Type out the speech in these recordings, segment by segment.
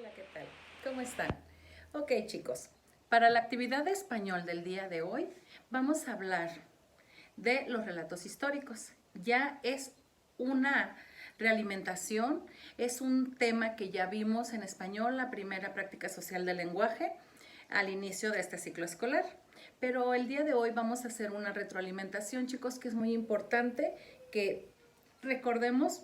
Hola, ¿qué tal? ¿Cómo están? Ok, chicos, para la actividad de español del día de hoy vamos a hablar de los relatos históricos. Ya es una realimentación, es un tema que ya vimos en español, la primera práctica social del lenguaje, al inicio de este ciclo escolar. Pero el día de hoy vamos a hacer una retroalimentación, chicos, que es muy importante que recordemos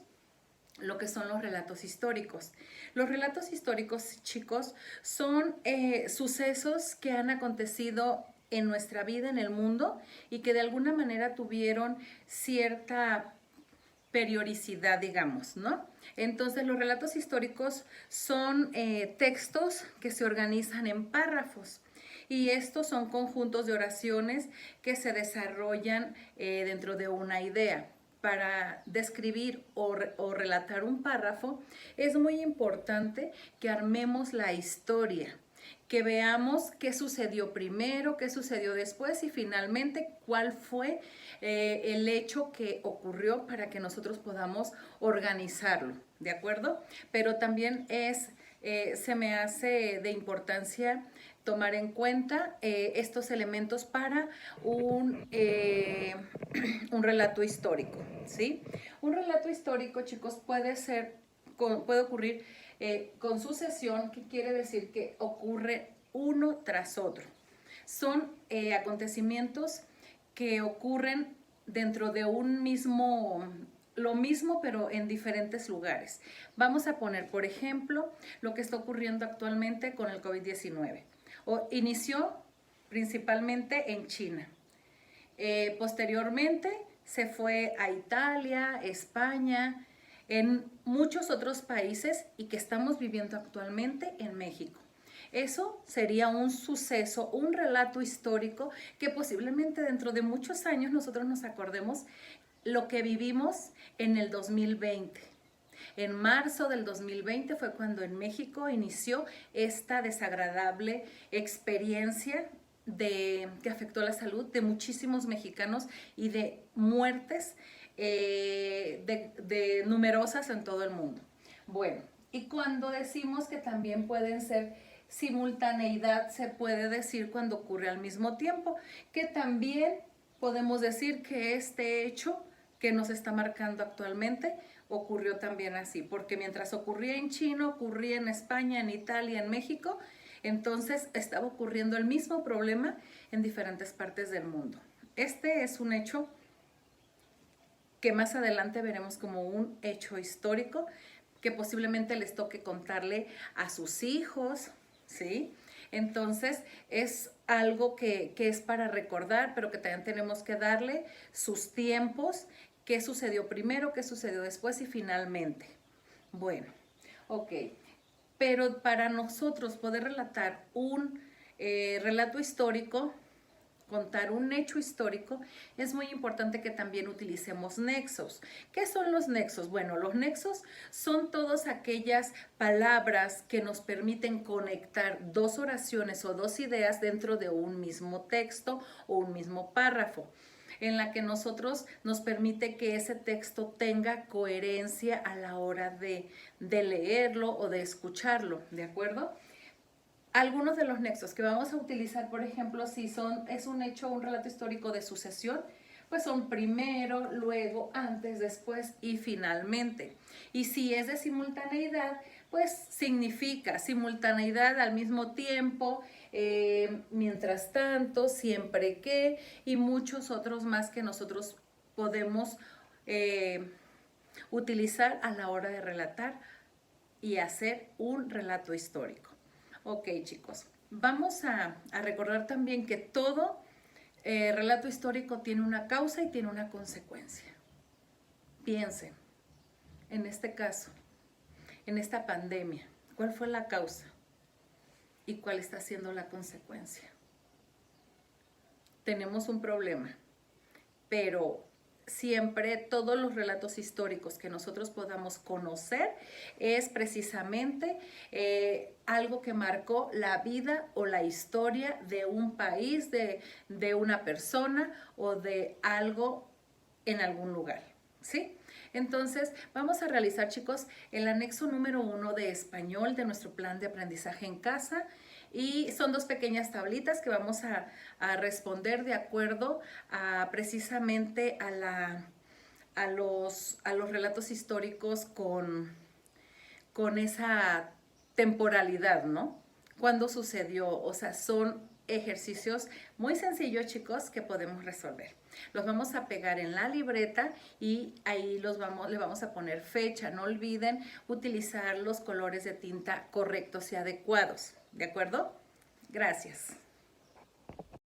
lo que son los relatos históricos. Los relatos históricos, chicos, son sucesos que han acontecido en nuestra vida, en el mundo, y que de alguna manera tuvieron cierta periodicidad, digamos, ¿no? Entonces, los relatos históricos son textos que se organizan en párrafos. Y estos son conjuntos de oraciones que se desarrollan dentro de una idea. Para describir o relatar un párrafo, es muy importante que armemos la historia, que veamos qué sucedió primero, qué sucedió después y finalmente cuál fue el hecho que ocurrió para que nosotros podamos organizarlo, ¿de acuerdo? Pero también se me hace de importancia tomar en cuenta estos elementos para un relato histórico, ¿sí? Un relato histórico, chicos, puede ocurrir con sucesión, que quiere decir que ocurre uno tras otro. Son acontecimientos que ocurren dentro de un mismo, lo mismo pero en diferentes lugares. Vamos a poner, por ejemplo, lo que está ocurriendo actualmente con el COVID-19. Inició principalmente en China. Posteriormente se fue a Italia, España, en muchos otros países y que estamos viviendo actualmente en México. Eso sería un suceso, un relato histórico que posiblemente dentro de muchos años nosotros nos acordemos lo que vivimos en el 2020. En marzo del 2020 fue cuando en México inició esta desagradable experiencia que afectó la salud de muchísimos mexicanos y de muertes de numerosas en todo el mundo. Bueno, y cuando decimos que también pueden ser simultaneidad, se puede decir cuando ocurre al mismo tiempo, que también podemos decir que este hecho que nos está marcando actualmente ocurrió también así, porque mientras ocurría en China, ocurría en España, en Italia, en México, entonces estaba ocurriendo el mismo problema en diferentes partes del mundo. Este es un hecho que más adelante veremos como un hecho histórico que posiblemente les toque contarle a sus hijos, ¿sí? Entonces es algo que es para recordar, pero que también tenemos que darle sus tiempos, qué sucedió primero, qué sucedió después y finalmente. Bueno, ok. Pero para nosotros poder relatar un relato histórico, contar un hecho histórico, es muy importante que también utilicemos nexos. ¿Qué son los nexos? Bueno, los nexos son todas aquellas palabras que nos permiten conectar dos oraciones o dos ideas dentro de un mismo texto o un mismo párrafo, en la que nosotros nos permite que ese texto tenga coherencia a la hora de leerlo o de escucharlo, ¿de acuerdo? Algunos de los nexos que vamos a utilizar, por ejemplo, si es un hecho, un relato histórico de sucesión, pues son primero, luego, antes, después y finalmente. Y si es de simultaneidad, pues significa simultaneidad al mismo tiempo, mientras tanto, siempre que, y muchos otros más que nosotros podemos utilizar a la hora de relatar y hacer un relato histórico. Ok, chicos, vamos a recordar también que todo relato histórico tiene una causa y tiene una consecuencia. Piensen, en este caso, en esta pandemia, ¿cuál fue la causa y cuál está siendo la consecuencia? Tenemos un problema, pero siempre todos los relatos históricos que nosotros podamos conocer es precisamente algo que marcó la vida o la historia de un país, de una persona o de algo en algún lugar, ¿sí? Entonces, vamos a realizar, chicos, el anexo número 1 de español de nuestro plan de aprendizaje en casa. Y son 2 pequeñas tablitas que vamos a responder de acuerdo a precisamente a los relatos históricos con esa temporalidad, ¿no? ¿Cuándo sucedió? O sea, son ejercicios muy sencillos, chicos, que podemos resolver. Los vamos a pegar en la libreta y ahí le vamos a poner fecha. No olviden utilizar los colores de tinta correctos y adecuados. ¿De acuerdo? Gracias.